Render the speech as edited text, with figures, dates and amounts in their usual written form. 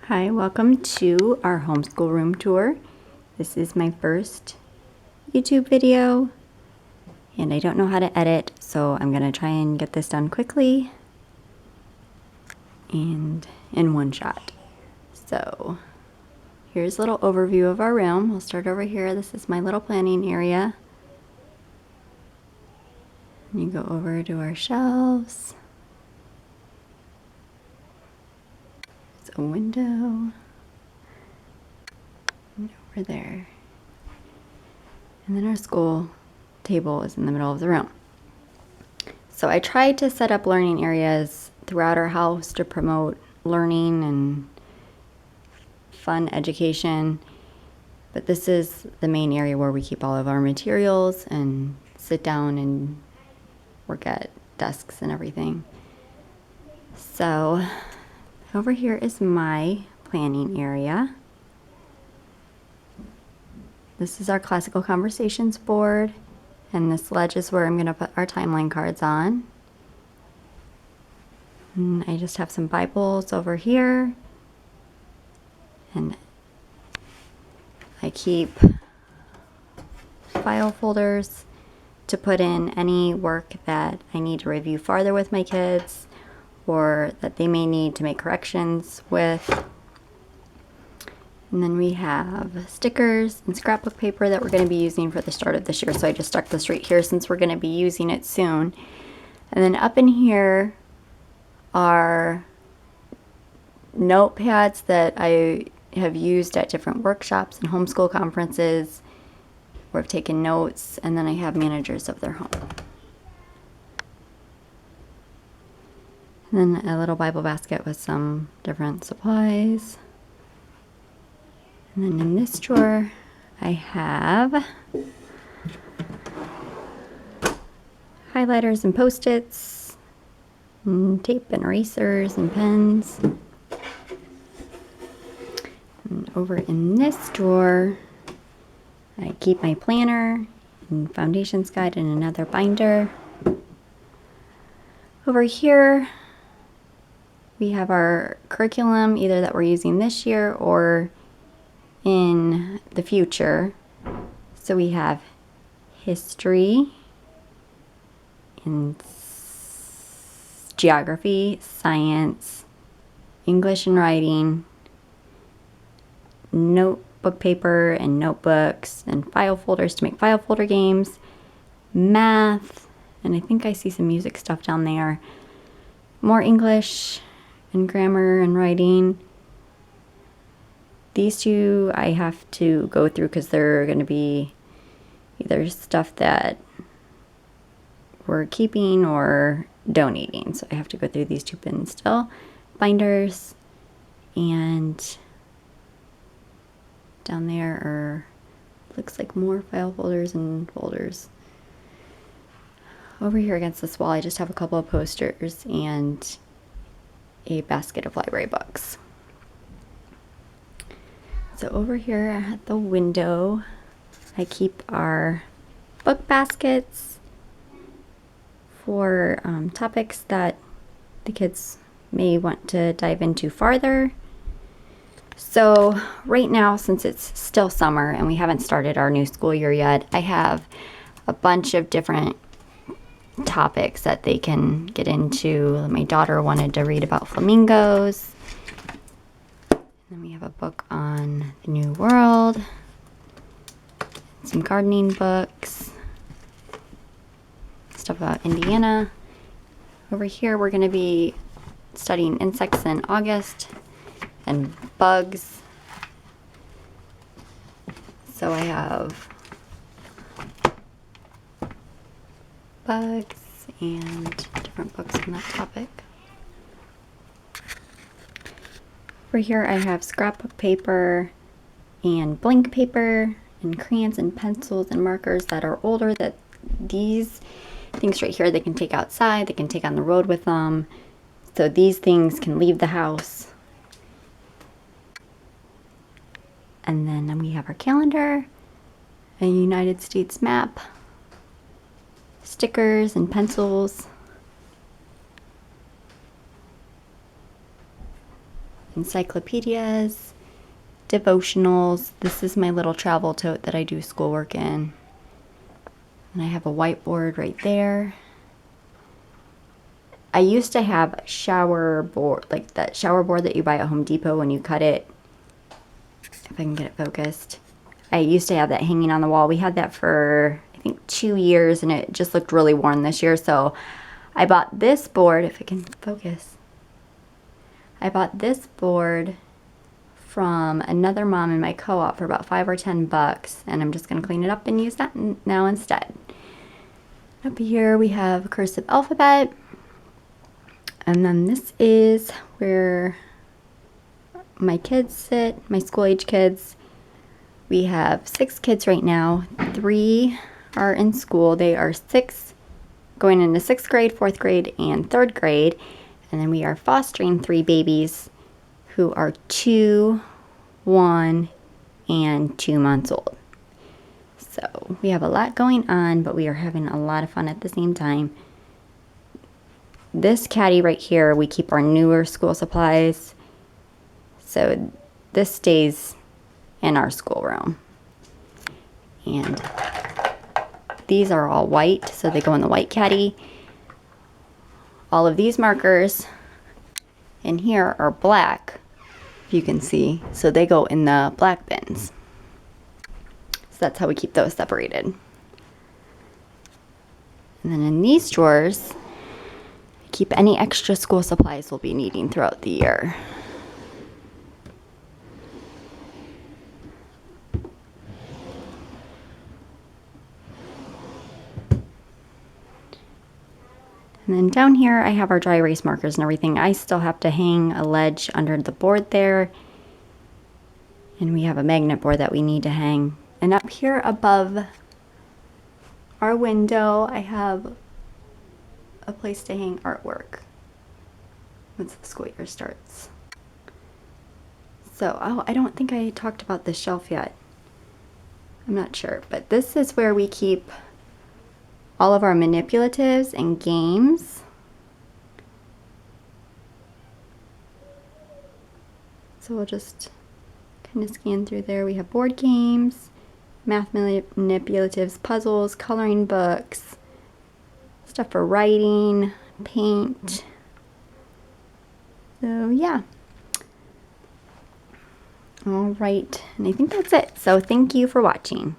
Hi, welcome to our homeschool room tour. This is my first YouTube video and I don't know how to edit, so I'm gonna try and get this done quickly and in one shot. So here's a little overview of our room. We'll start over here. This is my little planning area. And you go over to our shelves. There's a window. And over there. And then our school table is in the middle of the room. So I tried to set up learning areas throughout our house to promote learning and fun education. But this is the main area where we keep all of our materials and sit down and work at desks and everything. So over here is my planning area. This is our classical conversations board, and this ledge is where I'm going to put our timeline cards on. And I just have some Bibles over here, and I keep file folders to put in any work that I need to review farther with my kids or that they may need to make corrections with. And then we have stickers and scrapbook paper that we're going to be using for the start of this year. So I just stuck this right here since we're going to be using it soon. And then up in here are notepads that I have used at different workshops and homeschool conferences where I've taken notes. And then I have managers of their home. And then a little Bible basket with some different supplies. And then in this drawer, I have highlighters and Post-its, and tape and erasers and pens. And over in this drawer, I keep my planner and foundations guide in another binder. Over here, we have our curriculum, either that we're using this year or in the future. So we have history and geography, science, English and writing, notebook paper and notebooks, and file folders to make file folder games, math, and I think I see some music stuff down there, more English and grammar and writing. These two I have to go through because they're going to be either stuff that we're keeping or donating. So I have to go through these two bins still. Binders, and down there are, looks like more file folders and folders. Over here against this wall, I just have a couple of posters and a basket of library books. So over here at the window, I keep our book baskets for topics that the kids may want to dive into farther. So right now, since it's still summer and we haven't started our new school year yet, I have a bunch of different topics that they can get into. My daughter wanted to read about flamingos. Then we have a book on the New World, some gardening books, stuff about Indiana. Over here we're going to be studying insects in August and bugs. So I have bugs and different books on that topic. Over here I have scrapbook paper and blank paper and crayons and pencils and markers that are older, that these things right here they can take outside, they can take on the road with them. So these things can leave the house. And then we have our calendar, a United States map, stickers and pencils, encyclopedias, devotionals. This is my little travel tote that I do schoolwork in. And I have a whiteboard right there. I used to have a shower board, like that shower board that you buy at Home Depot when you cut it. If I can get it focused. I used to have that hanging on the wall. We had that for, I think, 2 years, and it just looked really worn this year. So I bought this board, if I can focus. I bought this board from another mom in my co-op for about $5 or $10, and I'm just going to clean it up and use that now instead. Up here we have cursive alphabet, and then this is where my kids sit, my school age kids. We have 6 kids right now. 3 are in school. They are 6, going into 6th grade, 4th grade, and 3rd grade. And then we are fostering 3 babies who are 2, 1, and 2 months old. So we have a lot going on, but we are having a lot of fun at the same time. This caddy right here, we keep our newer school supplies. So this stays in our schoolroom. And these are all white, so they go in the white caddy. All of these markers in here are black, if you can see, so they go in the black bins. So that's how we keep those separated. And then in these drawers, I keep any extra school supplies we'll be needing throughout the year. And then down here I have our dry erase markers and everything. I still have to hang a ledge under the board there. And we have a magnet board that we need to hang. And up here above our window, I have a place to hang artwork once the school year starts. So, I don't think I talked about this shelf yet. I'm not sure, but this is where we keep all of our manipulatives and games. So we'll just kind of scan through there. We have board games, math manipulatives, puzzles, coloring books, stuff for writing, paint. So yeah. All right, and I think that's it. So thank you for watching.